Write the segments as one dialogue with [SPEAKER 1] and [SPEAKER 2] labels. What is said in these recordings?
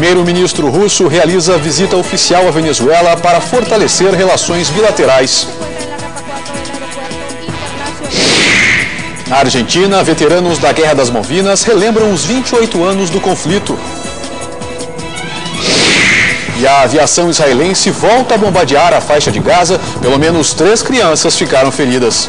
[SPEAKER 1] primeiro-ministro russo realiza visita oficial à Venezuela para fortalecer relações bilaterais. Na Argentina, veteranos da Guerra das Malvinas relembram os 28 anos do conflito. E a aviação israelense volta a bombardear a faixa de Gaza. Pelo menos 3 crianças ficaram feridas.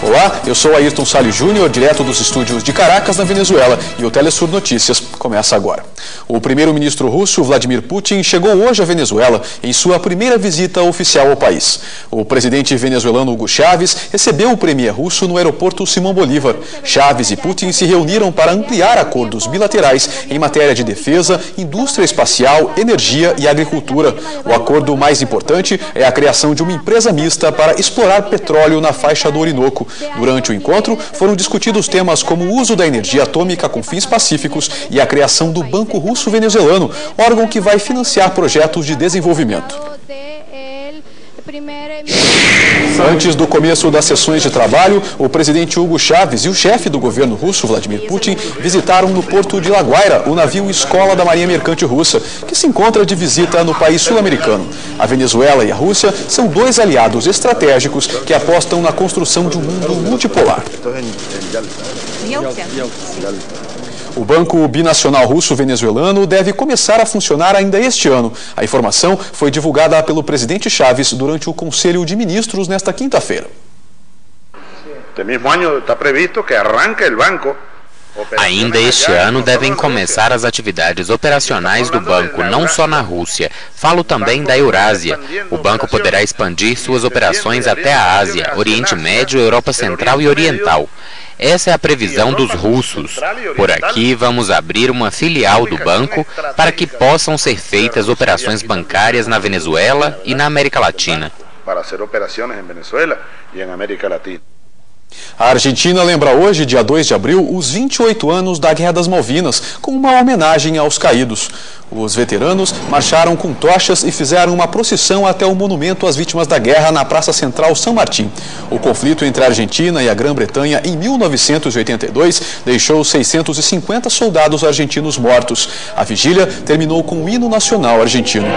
[SPEAKER 1] Olá, eu sou Ayrton Salles Júnior, direto dos estúdios de Caracas, na Venezuela, e o Telesur Notícias começa agora. O primeiro-ministro russo, Vladimir Putin, chegou hoje à Venezuela em sua primeira visita oficial ao país. O presidente venezuelano Hugo Chávez recebeu o premier russo no aeroporto Simão Bolívar. Chávez e Putin se reuniram para ampliar acordos bilaterais em matéria de defesa, indústria espacial, energia e agricultura. O acordo mais importante é a criação de uma empresa mista para explorar petróleo na faixa do Orinoco. Durante o encontro, foram discutidos temas como o uso da energia atômica com fins pacíficos e a criação do Banco Russo-Venezuelano, órgão que vai financiar projetos de desenvolvimento. Antes do começo das sessões de trabalho, o presidente Hugo Chávez e o chefe do governo russo, Vladimir Putin, visitaram no porto de La Guaira o navio escola da Marinha Mercante Russa, que se encontra de visita no país sul-americano. A Venezuela e a Rússia são 2 aliados estratégicos que apostam na construção de um mundo multipolar. O Banco Binacional Russo-Venezuelano deve começar a funcionar ainda este ano. A informação foi divulgada pelo presidente Chávez durante o Conselho de Ministros nesta quinta-feira.
[SPEAKER 2] Ainda este ano devem começar as atividades operacionais do banco, não só na Rússia. Falo também da Eurásia. O banco poderá expandir suas operações até a Ásia, Oriente Médio, Europa Central e Oriental. Essa é a previsão dos russos. Por aqui, vamos abrir uma filial do banco para que possam ser feitas operações bancárias na Venezuela e na América Latina.
[SPEAKER 1] A Argentina lembra hoje, dia 2 de abril, os 28 anos da Guerra das Malvinas, com uma homenagem aos caídos. Os veteranos marcharam com tochas e fizeram uma procissão até o monumento às vítimas da guerra na Praça Central São Martim. O conflito entre a Argentina e a Grã-Bretanha em 1982 deixou 650 soldados argentinos mortos. A vigília terminou com o hino nacional argentino.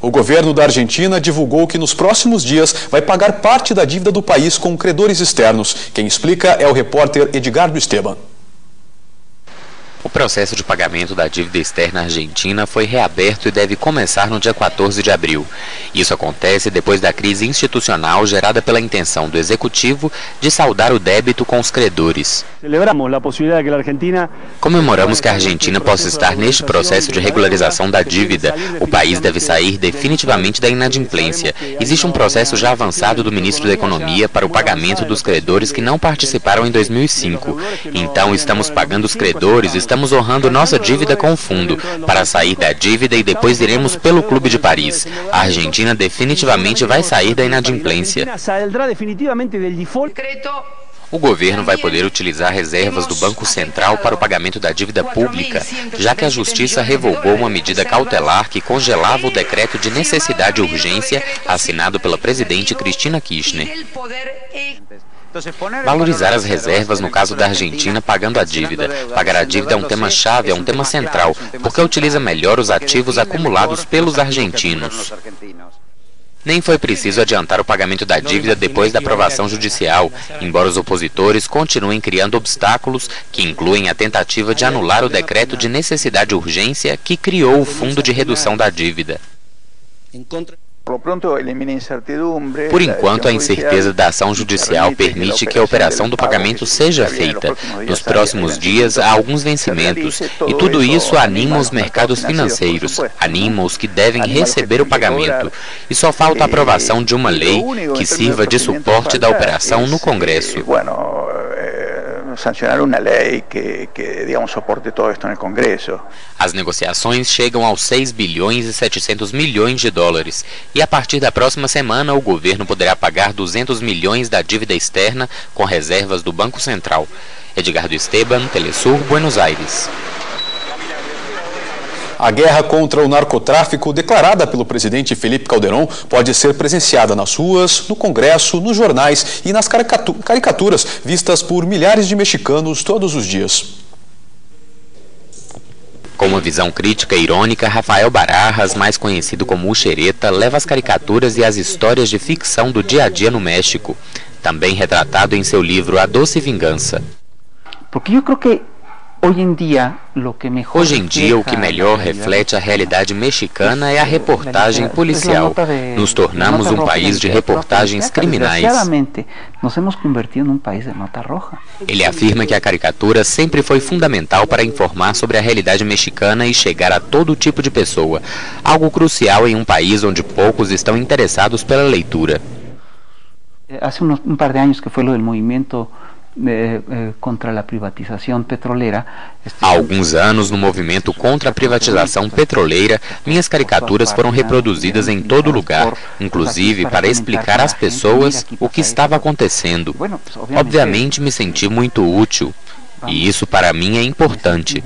[SPEAKER 1] O governo da Argentina divulgou que nos próximos dias vai pagar parte da dívida do país com credores externos. Quem explica é o repórter Edgardo Esteban.
[SPEAKER 2] O processo de pagamento da dívida externa argentina foi reaberto e deve começar no dia 14 de abril. Isso acontece depois da crise institucional gerada pela intenção do executivo de saldar o débito com os credores. Comemoramos que a Argentina possa estar neste processo de regularização da dívida. O país deve sair definitivamente da inadimplência. Existe um processo já avançado do ministro da Economia para o pagamento dos credores que não participaram em 2005. Então estamos pagando os credores, estamos honrando nossa dívida com o fundo. Para sair da dívida e depois iremos pelo Clube de Paris. A Argentina definitivamente vai sair da inadimplência. O governo vai poder utilizar reservas do Banco Central para o pagamento da dívida pública, já que a Justiça revogou uma medida cautelar que congelava o decreto de necessidade e urgência assinado pela presidente Cristina Kirchner. Valorizar as reservas no caso da Argentina pagando a dívida. Pagar a dívida é um tema-chave, é um tema central, porque utiliza melhor os ativos acumulados pelos argentinos. Nem foi preciso adiantar o pagamento da dívida depois da aprovação judicial, embora os opositores continuem criando obstáculos que incluem a tentativa de anular o decreto de necessidade e urgência que criou o Fundo de Redução da Dívida. Por enquanto, a incerteza da ação judicial permite que a operação do pagamento seja feita. Nos próximos dias, há alguns vencimentos, e tudo isso anima os mercados financeiros, anima os que devem receber o pagamento. E só falta a aprovação de uma lei que sirva de suporte da operação no Congresso.
[SPEAKER 3] Sancionar uma lei que digamos, soporte todo esto no Congresso.
[SPEAKER 2] As negociações chegam aos 6 bilhões e 700 milhões de dólares. E a partir da próxima semana, o governo poderá pagar 200 milhões da dívida externa com reservas do Banco Central. Edgardo Esteban, Telesur, Buenos Aires.
[SPEAKER 1] A guerra contra o narcotráfico, declarada pelo presidente Felipe Calderón, pode ser presenciada nas ruas, no Congresso, nos jornais e nas caricaturas vistas por milhares de mexicanos todos os dias.
[SPEAKER 2] Com uma visão crítica e irônica, Rafael Barajas, mais conhecido como o Xereta, leva as caricaturas e as histórias de ficção do dia a dia no México, também retratado em seu livro A Doce Vingança.
[SPEAKER 4] Porque eu creio que hoje em dia
[SPEAKER 2] o que melhor reflete a realidade mexicana é a reportagem policial. Nos tornamos um país de reportagens criminais.
[SPEAKER 4] Nos hemos convertido num país de nota roja.
[SPEAKER 2] Ele afirma que a caricatura sempre foi fundamental para informar sobre a realidade mexicana e chegar a todo tipo de pessoa, algo crucial em um país onde poucos estão interessados pela leitura.
[SPEAKER 4] Há um par de anos que foi o do movimento contra a privatização petroleira.
[SPEAKER 2] Há alguns anos, no movimento contra a privatização petroleira, minhas caricaturas foram reproduzidas em todo lugar, inclusive para explicar às pessoas o que estava acontecendo. Obviamente me senti muito útil, e isso para mim é importante.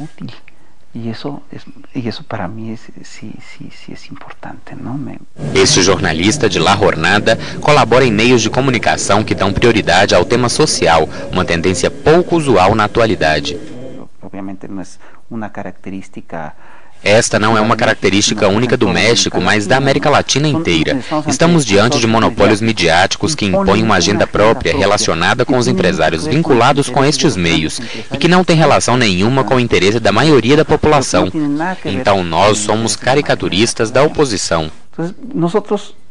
[SPEAKER 4] E isso para mim é importante, não?
[SPEAKER 2] Este jornalista de La Jornada colabora em meios de comunicação que dão prioridade ao tema social, uma tendência pouco usual na atualidade.
[SPEAKER 4] Obviamente não é uma característica.
[SPEAKER 2] Esta não é uma característica única do México, mas da América Latina inteira. Estamos diante de monopólios midiáticos que impõem uma agenda própria relacionada com os empresários vinculados com estes meios e que não tem relação nenhuma com o interesse da maioria da população. Então nós somos caricaturistas da oposição.
[SPEAKER 4] Nós,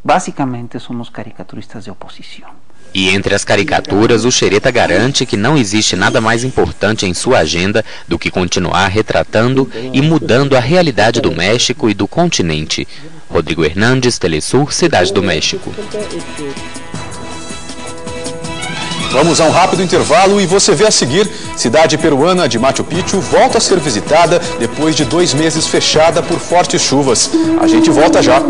[SPEAKER 4] basicamente, somos caricaturistas de oposição.
[SPEAKER 2] E entre as caricaturas, o Xereta garante que não existe nada mais importante em sua agenda do que continuar retratando e mudando a realidade do México e do continente. Rodrigo Hernandes, Telesur, Cidade do México.
[SPEAKER 1] Vamos a um rápido intervalo e você vê a seguir: cidade peruana de Machu Picchu volta a ser visitada depois de 2 meses fechada por fortes chuvas. A gente volta já.